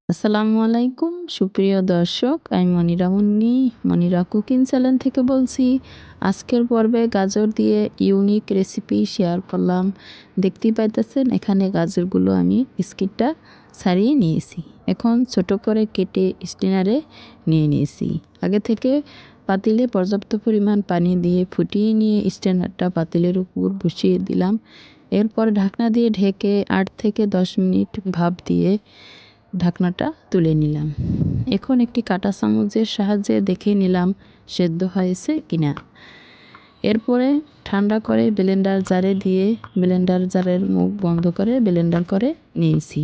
আসসালামু আলাইকুম সুপ্রিয় দর্শক, আমি মনিরা মুন্নি, মনিরা কুকিং চ্যানেল থেকে বলছি। আজকের পর্বে গাজর দিয়ে ইউনিক রেসিপি শেয়ার করলাম। দেখতেই পাইতেছেন এখানে গাজরগুলো আমি স্কিনটা ছাড়িয়ে নিয়েছি। এখন ছোট করে কেটে স্টিনারে নিয়ে নিয়েছি। আগে থেকে পাতিলে পর্যাপ্ত পরিমাণ পানি দিয়ে ফুটিয়ে নিয়ে স্ট্যান্ডারটা পাতিলের উপর বসিয়ে দিলাম। এরপর ঢাকনা দিয়ে ঢেকে 8 থেকে 10 মিনিট ভাপ দিয়ে ঢাকনাটা তুলে নিলাম। এখন একটি কাঁটা চামচের সাহায্যে দেখে নিলাম সেদ্ধ হয়েছে কিনা। এরপরে ঠান্ডা করে ব্লেন্ডার জারে দিয়ে ব্লেন্ডার জারের মুখ বন্ধ করে ব্লেন্ডার করে নিয়েছি।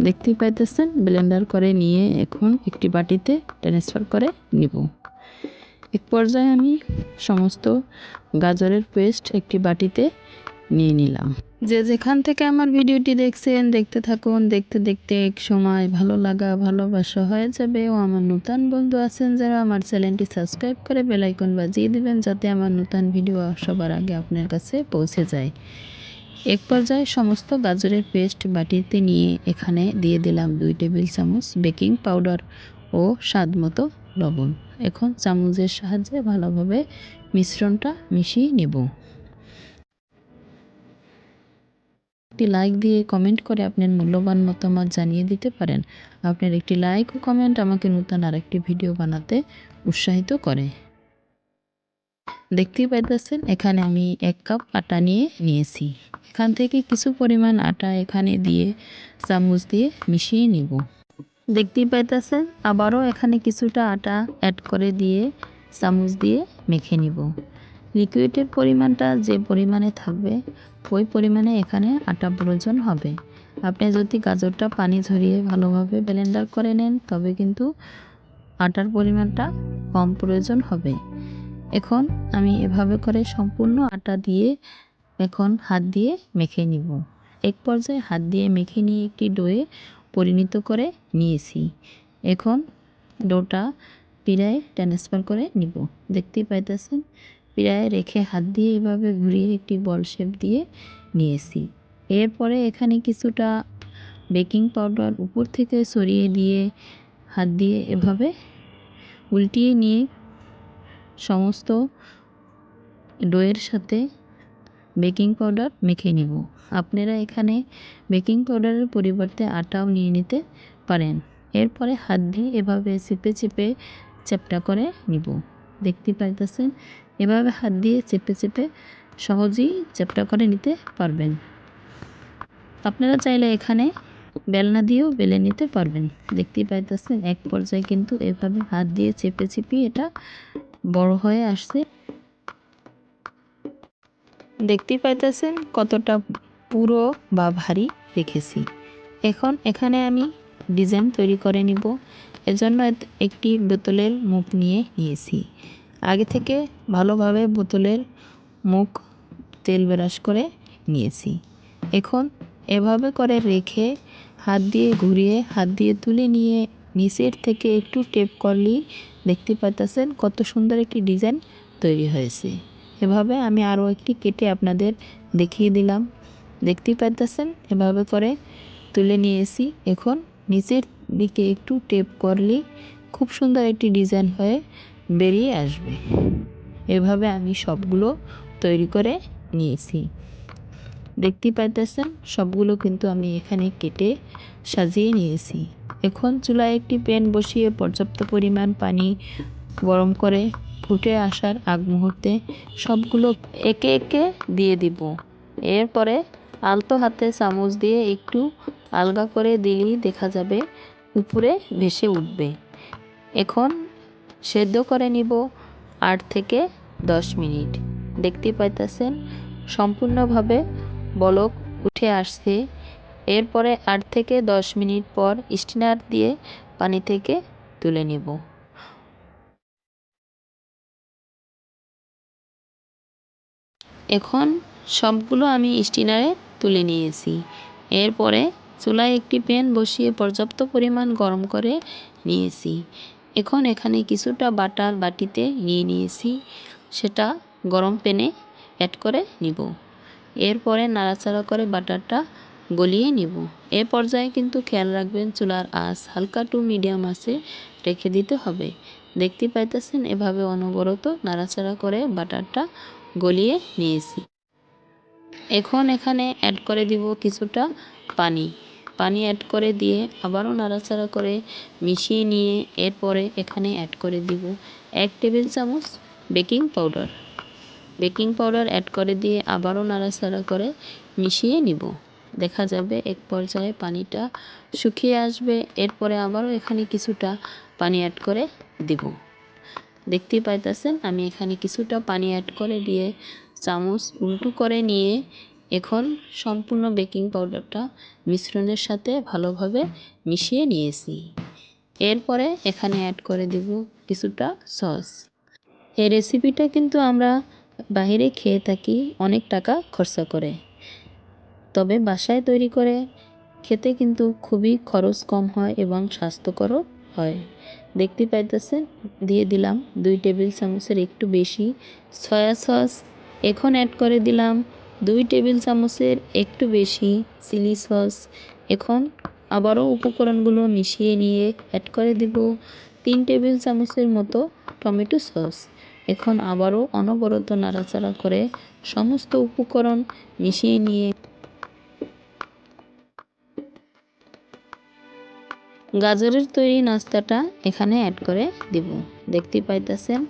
দেখতেই পাইতেছেন ব্লেন্ডার করে নিয়ে এখন একটি বাটিতে ট্রান্সফার করে নিব। এক পর্যায়ে আমি সমস্ত গাজরের পেস্ট একটি বাটিতে নিয়ে নিলাম। যে যেখান থেকে আমার ভিডিওটি দেখছেন দেখতে থাকুন। দেখতে দেখতে এক সময় ভালো লাগা ভালোবাসা হয়ে যাবে। ও আমার নতুন বন্ধু আছেন যারা আমার চ্যানেলটি সাবস্ক্রাইব করে বেল আইকন বাজিয়ে দিবেন, যাতে আমার নতুন ভিডিও সবার আগে আপনার কাছে পৌঁছে যায়। এক পর্যায়ে সমস্ত গাজরের পেস্ট বাটিতে নিয়ে এখানে দিয়ে দিলাম 2 টেবিল চামচ বেকিং পাউডার ও স্বাদ মতো লবণ। এখন চামচের সাহায্যে ভালোভাবে মিশ্রণটা মিশিয়ে নেব। একটি লাইক দিয়ে কমেন্ট করে আপনার মূল্যবান মতামত জানিয়ে দিতে পারেন। আপনার একটি লাইক ও কমেন্ট আমাকে নতুন আরেকটি ভিডিও বানাতে উৎসাহিত করে। দেখতেই পাইতেছেন এখানে আমি 1 কাপ আটা নিয়েছি। এখান থেকে কিছু পরিমাণ আটা এখানে দিয়ে চামচ দিয়ে মিশিয়ে নিব। দেখতেই পাইতেছেন আবারও এখানে কিছুটা আটা অ্যাড করে দিয়ে চামচ দিয়ে মেখে নিব। লিকুইডের পরিমাণটা যে পরিমাণে থাকবে ওই পরিমাণে এখানে আটা প্রয়োজন হবে। আপনি যদি গাজরটা পানি ঝরিয়ে ভালোভাবে ব্লেন্ডার করে নেন তবে কিন্তু আটার পরিমাণটা কম প্রয়োজন হবে। এখন আমি এভাবে করে সম্পূর্ণ আটা দিয়ে এখন হাত দিয়ে মেখে নিব। এক পর্যায়ে হাত দিয়ে মেখে নিয়ে একটি ডোয়ে পরিণত করে নিয়েছি। এখন ডোটা পিড়ায় ট্রান্সফার করে নিব। দেখতেই পাইতেছেন পিড়ায় রেখে হাত দিয়ে এভাবে ঘুরিয়ে একটি বল শেপ দিয়ে নিয়েছি। এরপরে এখানে কিছুটা বেকিং পাউডার উপর থেকে ছড়িয়ে দিয়ে হাত দিয়ে এভাবে উল্টিয়ে নিয়ে সমস্ত ডোয়ের সাথে বেকিং পাউডার মেখে নিব। আপনারা এখানে বেকিং পাউডারের পরিবর্তে আটাও নিয়ে নিতে পারেন। এরপরে হাত দিয়ে এভাবে চেপে চেপে চ্যাপ্টা করে নিব। দেখতে পাইতেছেন এভাবে হাত দিয়ে চেপে চেপে সহজেই চ্যাপ্টা করে নিতে পারবেন। আপনারা চাইলে এখানে বেলনা দিয়েও বেলে নিতে পারবেন। দেখতেই পাইতেছেন এক পর্যায়ে কিন্তু এভাবে হাত দিয়ে চেপে চেপে এটা বড় হয়ে আসছে। দেখতেই পাইতেছেন কতটা পুরো বা ভারী রেখেছি। এখন এখানে আমি ডিজাইন তৈরি করে নিব। এজন্য একটি বোতলের মুখ নিয়েছি। আগে থেকে ভালোভাবে বোতলের মুখ তেল ব্রাশ করে নিয়েছি। এখন এভাবে করে রেখে হাত দিয়ে ঘুরিয়ে হাত দিয়ে তুলে নিয়ে নিচের থেকে একটু টেপ করলেই দেখতে পাইতেছেন কত সুন্দর একটি ডিজাইন তৈরি হয়েছে। এভাবে আমি আরও একটি কেটে আপনাদের দেখিয়ে দিলাম। দেখতেই পাইতেছেন এভাবে করে তুলে নিয়েছি। এখন নিচের দিকে একটু টেপ করলেই খুব সুন্দর একটি ডিজাইন হয়ে বেরিয়ে আসবে। এভাবে আমি সবগুলো তৈরি করে নিয়েছি। দেখতেই পাইতেছেন সবগুলো কিন্তু আমি এখানে কেটে সাজিয়ে নিয়েছি। এখন চুলায় একটি প্যান বসিয়ে পর্যাপ্ত পরিমাণ পানি গরম করে ফুটে আসার আগ মুহূর্তে সবগুলো একে একে দিয়ে দিব। এরপরে আলতো হাতে চামচ দিয়ে একটু আলগা করে দিলেই দেখা যাবে উপরে ভেসে উঠবে। এখন সেদ্ধ করে নিব 8 থেকে 10 মিনিট। দেখতে পাইতেছেন সম্পূর্ণভাবে বলক উঠে আসছে। এরপরে 8 থেকে 10 মিনিট পর স্টিনার দিয়ে পানি থেকে তুলে নেব। এখন সবগুলো আমি স্টিনারে তুলে নিয়েছি। এরপরে চুলায় একটি প্যান বসিয়ে পর্যাপ্ত পরিমাণ গরম করে নিয়েছি। এখন এখানে কিছুটা বাটার বাটিতে নিয়েছি, সেটা গরম প্যানে অ্যাড করে নিব। এরপরে নাড়াচাড়া করে বাটারটা গলিয়ে নিব। এ পর্যায়ে কিন্তু খেয়াল রাখবেন চুলার আঁচ হালকা টু মিডিয়াম আঁচে রেখে দিতে হবে। দেখতে পাইতেছেন এভাবে অনবরত নাড়াচাড়া করে বাটারটা গলিয়ে নিয়েছি। এখন এখানে অ্যাড করে দিব কিছুটা পানি অ্যাড করে দিয়ে আবারও নাড়াচাড়া করে মিশিয়ে নিয়ে এরপরে এখানে অ্যাড করে দিব 1 টেবিল চামচ বেকিং পাউডার অ্যাড করে দিয়ে আবারও নাড়াচাড়া করে মিশিয়ে নিব। দেখা যাবে এক পর্যায়ে পানিটা শুকিয়ে আসবে। এরপরে আবারও এখানে কিছুটা পানি অ্যাড করে দিব। দেখতেই পাইতেছেন আমি এখানে কিছুটা পানি অ্যাড করে দিয়ে চামচ উল্টো করে নিয়ে এখন সম্পূর্ণ বেকিং পাউডারটা মিশ্রণের সাথে ভালোভাবে মিশিয়ে নিয়েছি। এরপরে এখানে অ্যাড করে দিব কিছুটা সস। এই রেসিপিটা কিন্তু আমরা বাইরে খেয়ে থাকি অনেক টাকা খরচা করে, তবে বাসায় তৈরি করে খেতে কিন্তু খুবই খরচ কম হয় এবং স্বাস্থ্যকরও হয়। দেখতে পাইতেছেন দিয়ে দিলাম 2 টেবিল চামচের একটু বেশি সয়া সস। এখন অ্যাড করে দিলাম 2 টেবিল চামচের একটু বেশি চিলি সস। এখন আবারও উপকরণগুলো মিশিয়ে নিয়ে অ্যাড করে দিব 3 টেবিল চামচের মতো টমেটো সস। এখন আবারও অনবরত নাড়াচাড়া করে সমস্ত উপকরণ মিশিয়ে নিয়ে গাজরের তৈরি নাস্তাটা এখানে অ্যাড করে দিব। দেখতে পাইতেছেন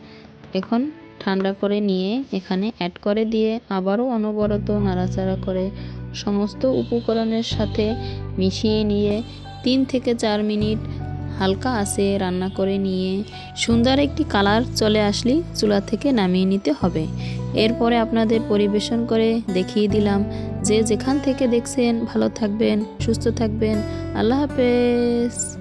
এখন ঠান্ডা করে নিয়ে এখানে অ্যাড করে দিয়ে আবারও অনবরত নাড়াচাড়া করে সমস্ত উপকরণের সাথে মিশিয়ে নিয়ে 3 থেকে 4 মিনিট হালকা আঁচে রান্না করে নিয়ে সুন্দর একটি কালার চলে আসলে চুলা থেকে নামিয়ে নিতে হবে। এরপরে আপনাদের পরিবেশন করে দেখিয়ে দিলাম। যে যেখান থেকে দেখছেন ভালো থাকবেন, সুস্থ থাকবেন। আল্লাহ হাফেজ।